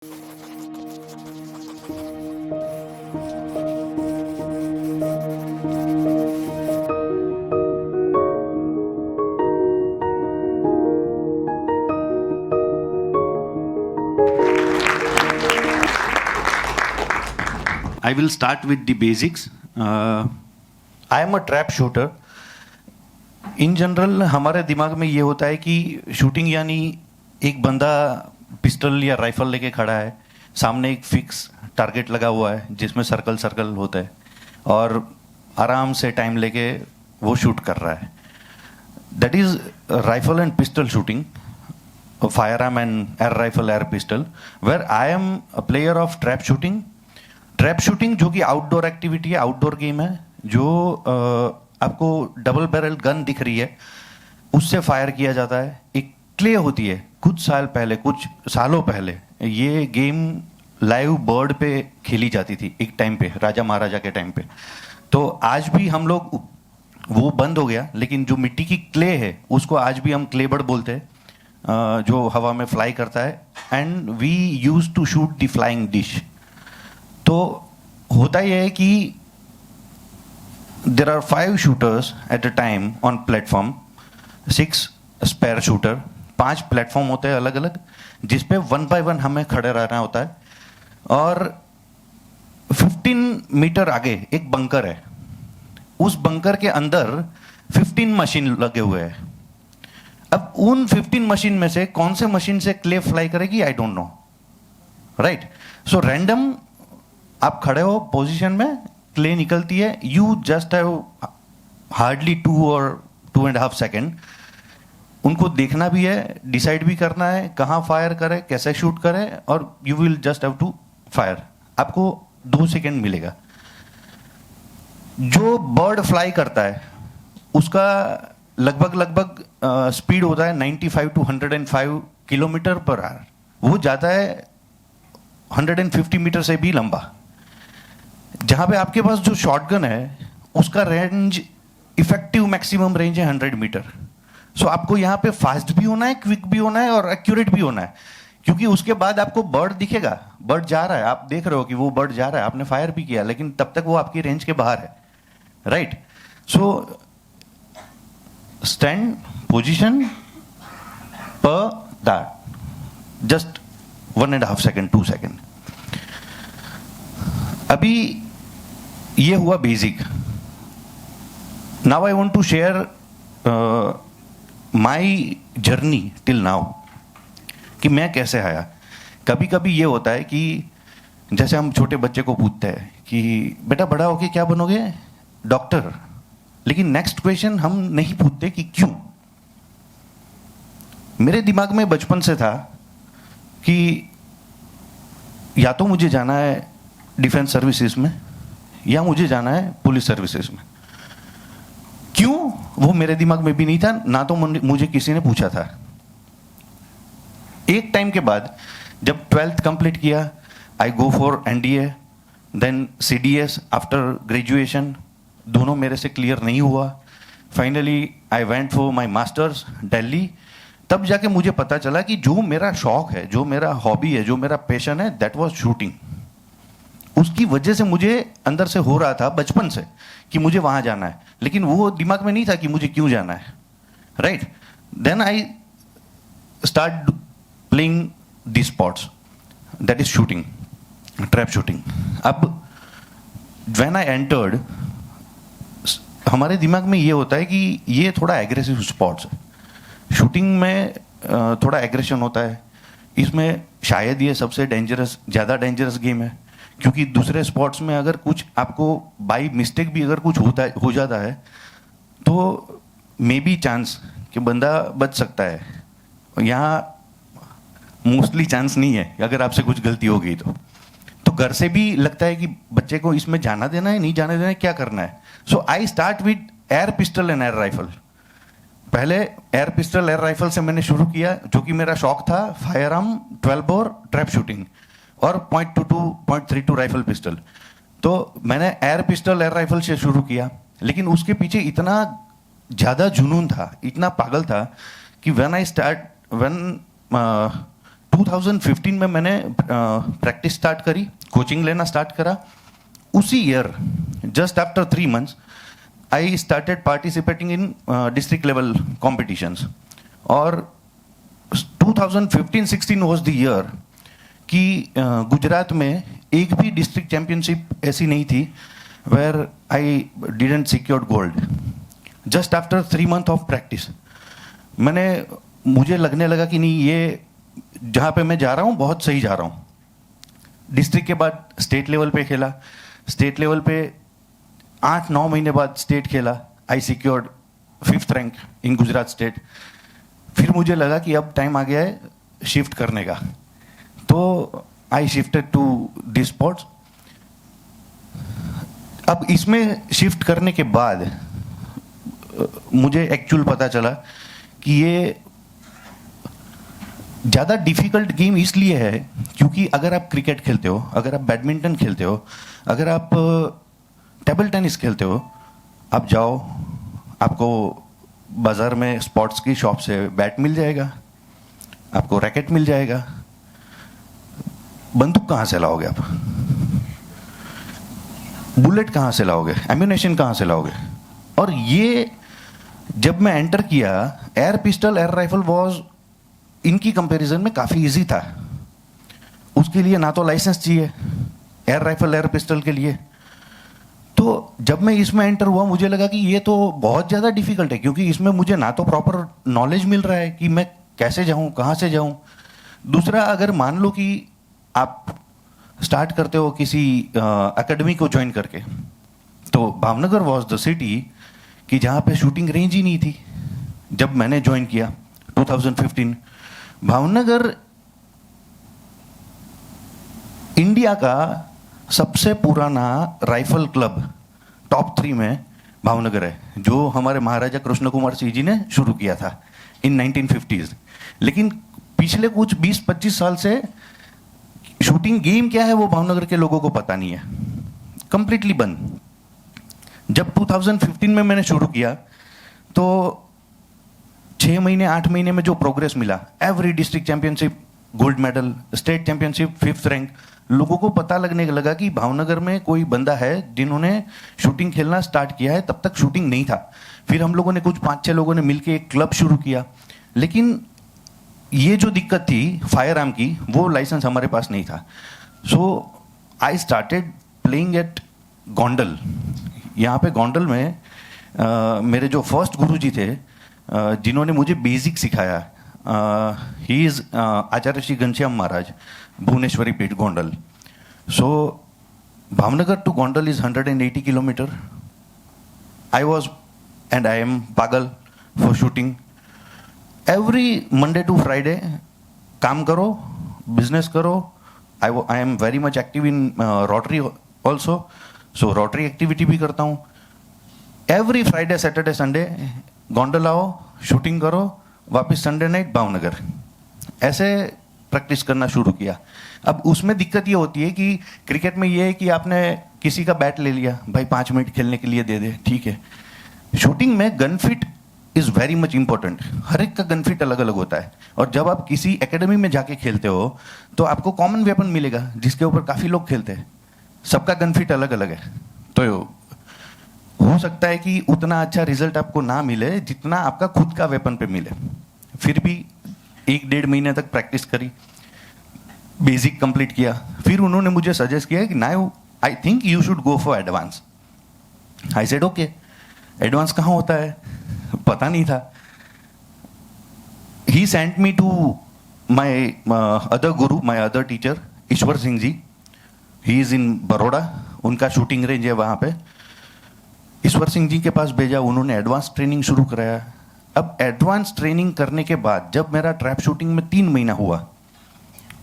I will start with the basics. I am a trap shooter. In general हमारे दिमाग में ये होता है कि शूटिंग यानी एक बंदा पिस्टल या राइफल लेके खड़ा है, सामने एक फिक्स टारगेट लगा हुआ है जिसमें सर्कल सर्कल होता है और आराम से टाइम लेके वो शूट कर रहा है. That is rifle and pistol shooting, fire and air rifle air pistol. Where I am a player of trap shooting. Trap shooting जो कि आउटडोर एक्टिविटी है, आउटडोर गेम है, जो आपको डबल बैरल गन दिख रही है उससे फायर किया जाता है. एक क्ले होती है. कुछ सालों पहले ये गेम लाइव बर्ड पे खेली जाती थी एक टाइम पे, राजा महाराजा के टाइम पे. तो आज भी हम लोग, वो बंद हो गया, लेकिन जो मिट्टी की क्ले है उसको आज भी हम क्ले बर्ड बोलते हैं, जो हवा में फ्लाई करता है. And we use to shoot the flying dish. तो होता यह है कि there are 5 shooters at a time on platform, 6 spare shooter. 5 platform होते हैं अलग अलग, जिसपे 1 बाय 1 हमें खड़े रहना होता है. और 15 मीटर आगे एक बंकर है. उस बंकर के अंदर 15 मशीन लगे हुए हैं. अब उन 15 मशीन में से कौन से मशीन से क्ले फ्लाई करेगी, I don't know, right. So random आप खड़े हो पोजीशन में, क्ले निकलती है, यू जस्ट हैव हार्डली 2 और 2.5 सेकेंड. उनको देखना भी है, डिसाइड भी करना है कहाँ फायर करे, कैसे शूट करे, और you will just have to fire. आपको 2 सेकेंड मिलेगा. जो बर्ड फ्लाई करता है उसका लगभग स्पीड होता है 95 to 105 किलोमीटर पर आवर. वो जाता है 150 मीटर से भी लंबा. जहां पे आपके पास जो शॉटगन है उसका रेंज, इफेक्टिव मैक्सिमम रेंज है 100 मीटर. सो आपको यहाँ पे फास्ट भी होना है, क्विक भी होना है और एक्यूरेट भी होना है, क्योंकि उसके बाद आपको बर्ड दिखेगा. बर्ड जा रहा है, आप देख रहे हो कि वो बर्ड जा रहा है, आपने फायर भी किया, लेकिन तब तक वो आपकी रेंज के बाहर है, राइट. सो स्टैंड पोजीशन पर दैट, जस्ट 1.5 सेकेंड, 2 सेकेंड. अभी ये हुआ basic. Now I want to share my journey till now, कि मैं कैसे आया. कभी कभी ये होता है कि जैसे हम छोटे बच्चे को पूछते हैं कि बेटा बड़ा होके क्या बनोगे, डॉक्टर. लेकिन नेक्स्ट क्वेश्चन हम नहीं पूछते कि क्यों. मेरे दिमाग में बचपन से था कि या तो मुझे जाना है डिफेंस सर्विसेज में या मुझे जाना है पुलिस सर्विसेज में. क्यों, वो मेरे दिमाग में भी नहीं था, ना तो मुझे किसी ने पूछा था. एक टाइम के बाद जब 12th कंप्लीट किया, I go for NDA, then CDS after graduation. दोनों मेरे से क्लियर नहीं हुआ. Finally I went for my masters Delhi. तब जाके मुझे पता चला कि जो मेरा शौक है, जो मेरा हॉबी है, जो मेरा पैशन है, दैट वाज शूटिंग. उसकी वजह से मुझे अंदर से हो रहा था बचपन से कि मुझे वहां जाना है, लेकिन वो दिमाग में नहीं था कि मुझे क्यों जाना है, right. Then I start playing the sports, that is shooting, trap shooting. अब व्हेन आई एंटर्ड, हमारे दिमाग में ये होता है कि ये थोड़ा एग्रेसिव स्पोर्ट्स है. शूटिंग में थोड़ा एग्रेशन होता है. इसमें शायद ये सबसे ज़्यादा डेंजरस गेम है, क्योंकि दूसरे स्पोर्ट्स में अगर कुछ आपको बाई मिस्टेक भी अगर कुछ हो जाता है तो मे बी चांस कि बंदा बच सकता है. यहाँ मोस्टली चांस नहीं है अगर आपसे कुछ गलती हो गई तो घर से भी लगता है कि बच्चे को इसमें जाना देना है, नहीं जाने देना है, क्या करना है. So I start with air pistol and air rifle. पहले एयर पिस्टल एयर राइफल से मैंने शुरू किया, जो कि मेरा शौक था. Firearm, 12 bore, trap shooting और .22, .32 राइफल पिस्टल. तो मैंने एयर पिस्टल एयर राइफल से शुरू किया, लेकिन उसके पीछे इतना ज़्यादा जुनून था, इतना पागल था कि व्हेन 2015 में मैंने प्रैक्टिस स्टार्ट करी, कोचिंग लेना स्टार्ट करा. उसी year just after 3 months I started participating in district level competitions. और 2015-16 वॉज द ईयर कि गुजरात में एक भी डिस्ट्रिक्ट चैंपियनशिप ऐसी नहीं थी where I didn't secured gold. Just after 3 months of practice मुझे लगने लगा कि नहीं, ये जहाँ पे मैं जा रहा हूँ बहुत सही जा रहा हूँ. डिस्ट्रिक्ट के बाद स्टेट लेवल पे खेला. स्टेट लेवल पे 8-9 महीने बाद स्टेट खेला. I secured 5th rank in Gujarat state. फिर मुझे लगा कि अब टाइम आ गया है शिफ्ट करने का, तो I shifted to this sports. अब इसमें शिफ्ट करने के बाद मुझे एक्चुअल पता चला कि ये ज़्यादा डिफिकल्ट गेम इसलिए है क्योंकि अगर आप क्रिकेट खेलते हो, अगर आप बैडमिंटन खेलते हो, अगर आप टेबल टेनिस खेलते हो, आप जाओ, आपको बाज़ार में स्पोर्ट्स की शॉप से बैट मिल जाएगा, आपको रैकेट मिल जाएगा. बंदूक कहाँ से लाओगे आप? बुलेट कहाँ से लाओगे? एम्यूनेशन कहाँ से लाओगे? और ये जब मैं एंटर किया, air pistol, air rifle was इनकी कंपैरिजन में काफ़ी इजी था. उसके लिए ना तो लाइसेंस चाहिए एयर राइफल, एयर पिस्टल के लिए. तो जब मैं इसमें एंटर हुआ मुझे लगा कि ये तो बहुत ज़्यादा डिफिकल्ट है, क्योंकि इसमें मुझे ना तो प्रॉपर नॉलेज मिल रहा है कि मैं कैसे जाऊँ, कहाँ से जाऊँ. दूसरा, अगर मान लो कि आप स्टार्ट करते हो किसी एकेडमी को ज्वाइन करके, तो भावनगर वॉज द सिटी कि जहाँ पे शूटिंग रेंज ही नहीं थी. जब मैंने ज्वाइन किया 2015, भावनगर इंडिया का सबसे पुराना राइफल क्लब टॉप 3 में भावनगर है, जो हमारे महाराजा कृष्ण कुमार सिंह जी ने शुरू किया था इन 1950s. लेकिन पिछले कुछ 20-25 साल से शूटिंग गेम क्या है वो भावनगर के लोगों को पता नहीं है, कंप्लीटली बंद. जब 2015 में मैंने शुरू किया तो 6 महीने 8 महीने में जो प्रोग्रेस मिला, every district championship gold medal, state championship 5th rank, लोगों को पता लगने लगा कि भावनगर में कोई बंदा है जिन्होंने शूटिंग खेलना स्टार्ट किया है. तब तक शूटिंग नहीं था. फिर हम लोगों ने कुछ 5-6 लोगों ने मिलकर एक क्लब शुरू किया. लेकिन ये जो दिक्कत थी फायर आर्म की, वो लाइसेंस हमारे पास नहीं था. So I started playing at Gondal. यहाँ पे गोंडल में मेरे जो फर्स्ट गुरुजी थे, जिन्होंने मुझे बेसिक सिखाया, he is Acharya Shri Ghanshyam Maharaj, Bhuvaneshwari Peeth, Gondal. So Bhavnagar to Gondal is 180 kilometre. I was and I am पागल for shooting. Every Monday to Friday काम करो, बिजनेस करो. I am very much active in Rotary also, so Rotary activity भी करता हूँ. Every Friday, Saturday, Sunday Gondal आओ, shooting करो, वापस संडे नाइट भावनगर. ऐसे प्रैक्टिस करना शुरू किया. अब उसमें दिक्कत ये होती है कि क्रिकेट में ये है कि आपने किसी का बैट ले लिया, भाई 5 मिनट खेलने के लिए दे दे, ठीक है. शूटिंग में gun fit is very much important. हर एक का गन फिट अलग अलग होता है. और जब आप किसी एकेडमी में जाके खेलते हो तो आपको कॉमन वेपन मिलेगा जिसके ऊपर काफ़ी लोग खेलते हैं. सबका गन फिट अलग अलग है. तो हो सकता है कि उतना अच्छा रिजल्ट आपको ना मिले जितना आपका खुद का वेपन पे मिले. फिर भी 1-1.5 महीने तक प्रैक्टिस करी, बेसिक कंप्लीट किया. फिर उन्होंने मुझे सजेस्ट किया कि now I think you should go for advance. I said okay. Advance कहाँ होता है पता नहीं था. He sent me to my other guru, my other teacher Ishwar Singh ji. He is in Baroda, उनका शूटिंग रेंज है वहाँ पे. ईश्वर सिंह जी के पास भेजा, उन्होंने एडवांस ट्रेनिंग शुरू कराया. अब एडवांस ट्रेनिंग करने के बाद जब मेरा ट्रैप शूटिंग में 3 महीना हुआ,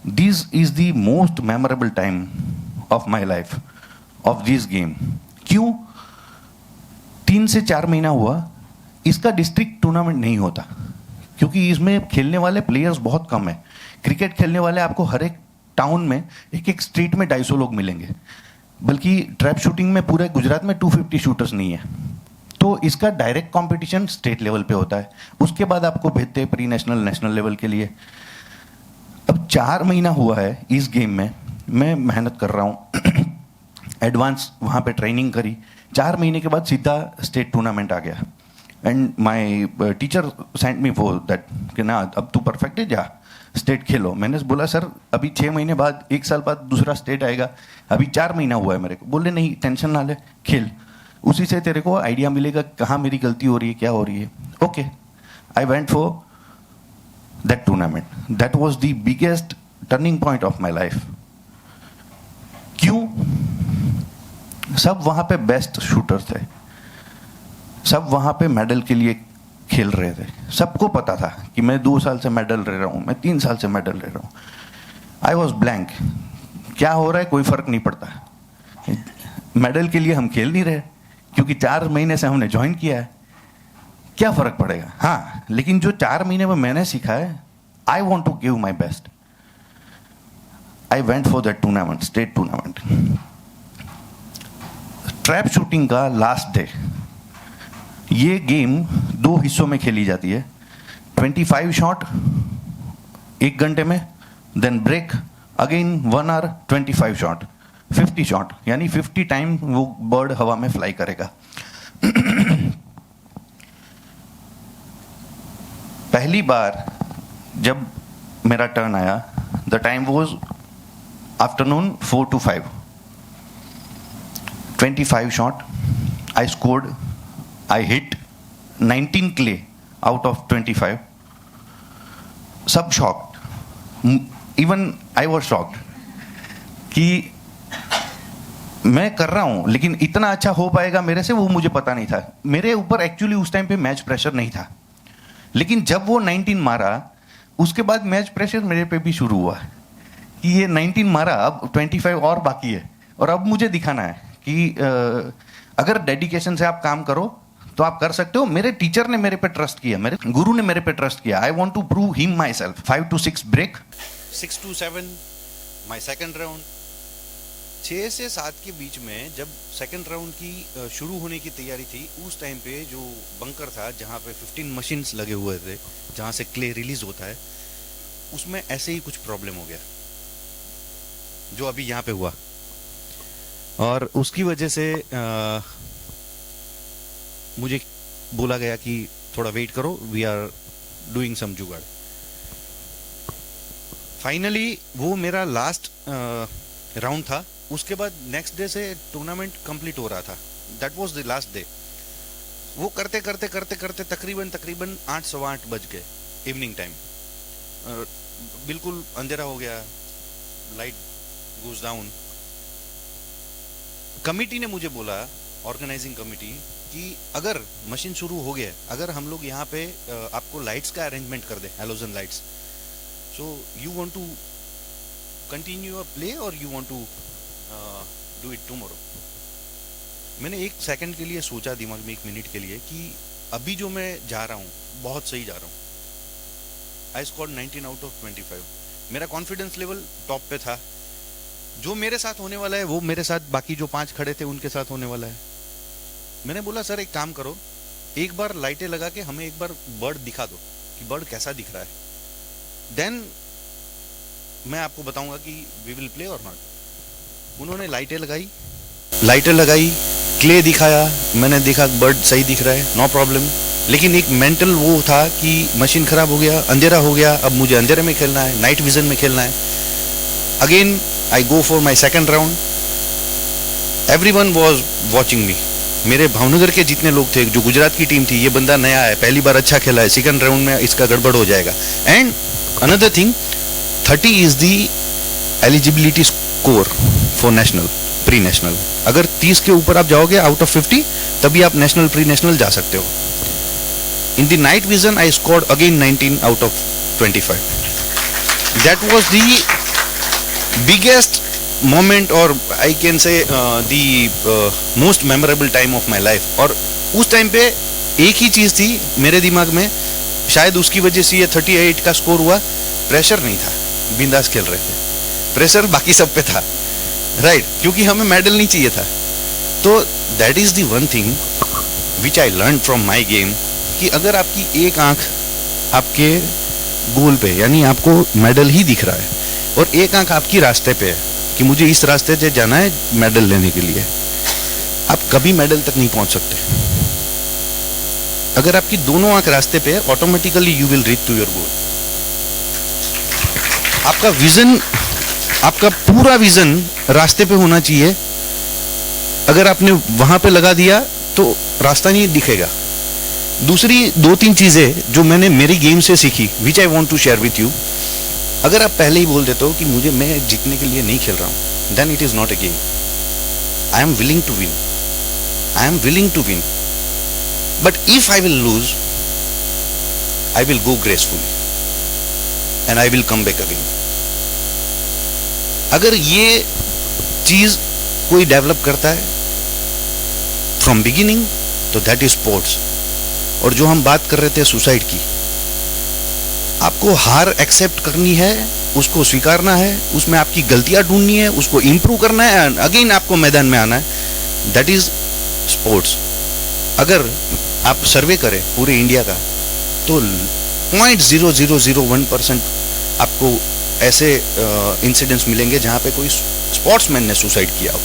this is the most memorable time of my life of this game. क्यों? 3 से 4 महीना हुआ. इसका डिस्ट्रिक्ट टूर्नामेंट नहीं होता क्योंकि इसमें खेलने वाले प्लेयर्स बहुत कम है. क्रिकेट खेलने वाले आपको हर एक टाउन में, एक एक स्ट्रीट में 250 लोग मिलेंगे, बल्कि ट्रैप शूटिंग में पूरे गुजरात में 250 शूटर्स नहीं है. तो इसका डायरेक्ट कंपटीशन स्टेट लेवल पे होता है. उसके बाद आपको भेजते हैं प्री नेशनल, नेशनल लेवल के लिए. अब 4 महीना हुआ है इस गेम में, मैं मेहनत कर रहा हूँ, एडवांस वहाँ पे ट्रेनिंग करी, 4 महीने के बाद सीधा स्टेट टूर्नामेंट आ गया। And my teacher sent me for that कि ना अब तू परफेक्ट है, जा स्टेट खेलो। मैंने बोला सर अभी 6 महीने बाद, 1 साल बाद दूसरा स्टेट आएगा, अभी 4 महीना हुआ है मेरे को। बोले नहीं टेंशन ना ले, खेल, उसी से तेरे को आइडिया मिलेगा कहाँ मेरी गलती हो रही है, क्या हो रही है। Okay, I went for that tournament, that was the biggest turning point of my life. क्यों? सब वहाँ पे बेस्ट शूटर थे, सब वहाँ पे मेडल के लिए खेल रहे थे, सबको पता था कि मैं 2 साल से मेडल ले रहा हूँ, मैं 3 साल से मेडल ले रहा हूँ। आई वॉज ब्लैंक, क्या हो रहा है कोई फर्क नहीं पड़ता, मेडल के लिए हम खेल नहीं रहे क्योंकि 4 महीने से हमने ज्वाइन किया है, क्या फर्क पड़ेगा। हाँ, लेकिन जो 4 महीने में मैंने सीखा है, I want to give my best. I went for that tournament, state tournament. Trap shooting का लास्ट डे, ये गेम 2 हिस्सों में खेली जाती है, 25 शॉट 1 घंटे में, then break again 1 hour, 25 shot, 50 shot, यानी 50 टाइम वो बर्ड हवा में फ्लाई करेगा। पहली बार जब मेरा टर्न आया, the time was afternoon 4 to 5, 25 shot, I scored, I hit 19 clay out of 25. सब shocked, even I was shocked कि मैं कर रहा हूँ लेकिन इतना अच्छा हो पाएगा मेरे से, वो मुझे पता नहीं था। मेरे ऊपर एक्चुअली उस टाइम पे मैच प्रेशर नहीं था, लेकिन जब वो 19 मारा उसके बाद मैच प्रेशर मेरे पे भी शुरू हुआ कि ये 19 मारा, अब 25 और बाकी है, और अब मुझे दिखाना है कि अगर डेडिकेशन से आप काम करो तो आप कर सकते हो। मेरे टीचर ने मेरे पे ट्रस्ट किया, मेरे गुरु ने मेरे पे ट्रस्ट किया। I want to prove him myself. 5 to 6 break, 6 to 7 my second round. 6 से 7 के बीच में जब सेकेंड राउंड की शुरू होने की तैयारी थी, उस टाइम पे जो बंकर था जहाँ पे 15 मशीन्स लगे हुए थे, जहाँ से क्ले रिलीज होता है, उसमें ऐसे ही कुछ प्रॉब्लम हो गया जो अभी यहाँ पे हुआ, और उसकी वजह से मुझे बोला गया कि थोड़ा वेट करो, वी आर डूइंग सम जुगाड़। फाइनली वो मेरा लास्ट राउंड था। उसके बाद नेक्स्ट डे से टूर्नामेंट कंप्लीट हो रहा था, that was the last day. वो करते करते करते करते तकरीबन 8 सवा 8 बज गए, इवनिंग टाइम, बिल्कुल अंधेरा हो गया, लाइट गोज डाउन। कमिटी ने मुझे बोला, ऑर्गेनाइजिंग कमिटी, कि अगर मशीन शुरू हो गया, अगर हम लोग यहाँ पे आपको लाइट्स का अरेंजमेंट कर दे, halogen lights, so you want to continue your play or you want to do it tomorrow. मैंने 1 सेकंड के लिए सोचा दिमाग में, 1 मिनट के लिए, कि अभी जो मैं जा रहा हूँ बहुत सही जा रहा हूँ। I scored 19 out of 25। मेरा कॉन्फिडेंस लेवल टॉप पे था। जो मेरे साथ होने वाला है वो मेरे साथ बाकी जो 5 खड़े थे उनके साथ होने वाला है। मैंने बोला सर एक काम करो, एक बार लाइटें लगा के हमें एक बार बर्ड दिखा दो कि बर्ड कैसा दिख रहा है, देन मैं आपको बताऊंगा कि वी विल प्ले और नॉट। उन्होंने लाइटें लगाई, क्ले दिखाया, मैंने देखा बर्ड सही दिख रहा है, नो प्रॉब्लम। लेकिन एक मेंटल वो था कि मशीन खराब हो गया, अंधेरा हो गया, अब मुझे अंधेरे में खेलना है, नाइट विजन में खेलना है। Again I go for my second round, everyone was watching me. मेरे भावनगर के जितने लोग थे, जो गुजरात की टीम थी, ये बंदा नया है, पहली बार अच्छा खेला है, सेकंड राउंड में इसका गड़बड़ हो जाएगा। And another thing, 30 is the eligibility score for national, pre national. अगर 30 के ऊपर आप जाओगे आउट ऑफ 50, तभी आप नेशनल प्री नेशनल जा सकते हो। In the night vision I scored again 19 out of 25। That was the biggest moment, और I can say the most memorable time of my life. और उस टाइम पे एक ही चीज़ थी मेरे दिमाग में, शायद उसकी वजह से ये 38 का स्कोर हुआ, प्रेशर नहीं था, बिंदास खेल रहे थे। प्रेशर बाकी सब पे था, राइट, क्योंकि हमें मेडल नहीं चाहिए था। तो that is the one thing which I learn from my game, कि अगर आपकी एक आंख आपके गोल पे, यानी आपको मेडल ही दिख रहा है, और एक आंख आपकी रास्ते पे है कि मुझे इस रास्ते से जाना है मेडल लेने के लिए। आप कभी मेडल तक नहीं पहुंच सकते। अगर आपकी दोनों आंख रास्ते पे है, automatically you will reach to your goal. आपका विजन, आपका पूरा विजन रास्ते पे होना चाहिए। अगर आपने वहां पे लगा दिया तो रास्ता नहीं दिखेगा। दूसरी 2-3 चीजें जो मैंने मेरी गेम से सीखी, which I want to share with you. अगर आप पहले ही बोल देते हो कि मैं जीतने के लिए नहीं खेल रहा हूं, then it is not a game. I am willing to win, I am willing to win, but if I will lose, I will go gracefully and I will come back again. अगर ये चीज कोई develop करता है from beginning, तो that is sports. और जो हम बात कर रहे थे सुसाइड की, आपको हार एक्सेप्ट करनी है, उसको स्वीकारना है, उसमें आपकी गलतियां ढूंढनी है, उसको इंप्रूव करना है, अगेन आपको मैदान में आना है। That is sports. अगर आप सर्वे करें पूरे इंडिया का, तो 0.0001% आपको ऐसे इंसिडेंट्स मिलेंगे जहां पे कोई स्पोर्ट्समैन ने सुसाइड किया हो,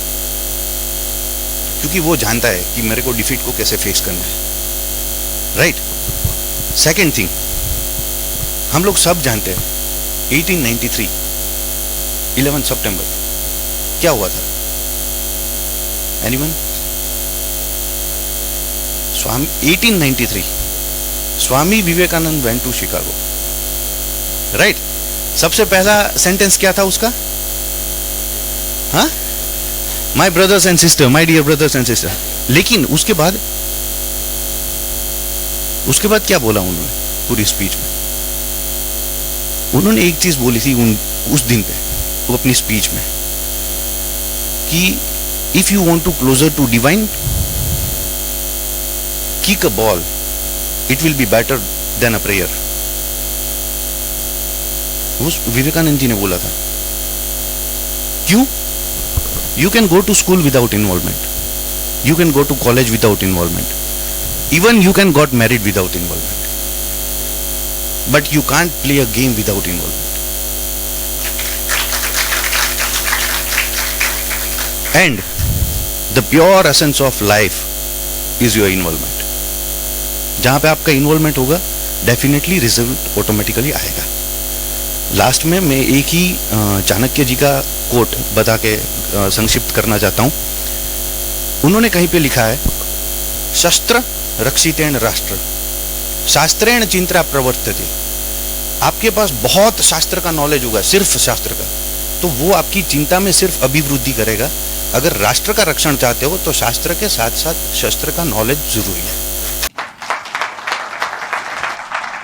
क्योंकि वो जानता है कि मेरे को डिफीट को कैसे फेस करना है। राइट। सेकेंड थिंग, हम लोग सब जानते हैं 1893 11 सितंबर क्या हुआ था? Anyone? 1893 Swami Vivekananda went to Chicago. Right. सबसे पहला सेंटेंस क्या था उसका? हाँ, my brothers and sister, my dear brothers and sister. लेकिन उसके बाद क्या बोला उन्होंने पूरी स्पीच में? उन्होंने एक चीज बोली थी उस दिन पे, वो अपनी स्पीच में, कि if you want to closer to divine, kick a ball, it will be better than a prayer. वो विवेकानंद जी ने बोला था। क्यों? You can go to school without involvement. You can go to college without involvement. Even you can got married without involvement. But you can't play a game without involvement. And the pure essence of life is your involvement. जहां पे आपका involvement होगा, definitely result automatically आएगा। Last में मैं एक ही चाणक्य जी का coat बता के संक्षिप्त करना चाहता हूं। उन्होंने कहीं पे लिखा है, शस्त्र रक्षितेन राष्ट्र, शास्त्रेण चिंत्रा प्रवर्तते। आपके पास बहुत शास्त्र का नॉलेज होगा, सिर्फ शास्त्र का, तो वो आपकी चिंता में सिर्फ अभिवृद्धि करेगा। अगर राष्ट्र का रक्षण चाहते हो तो शास्त्र के साथ साथ शस्त्र का नॉलेज जरूरी है।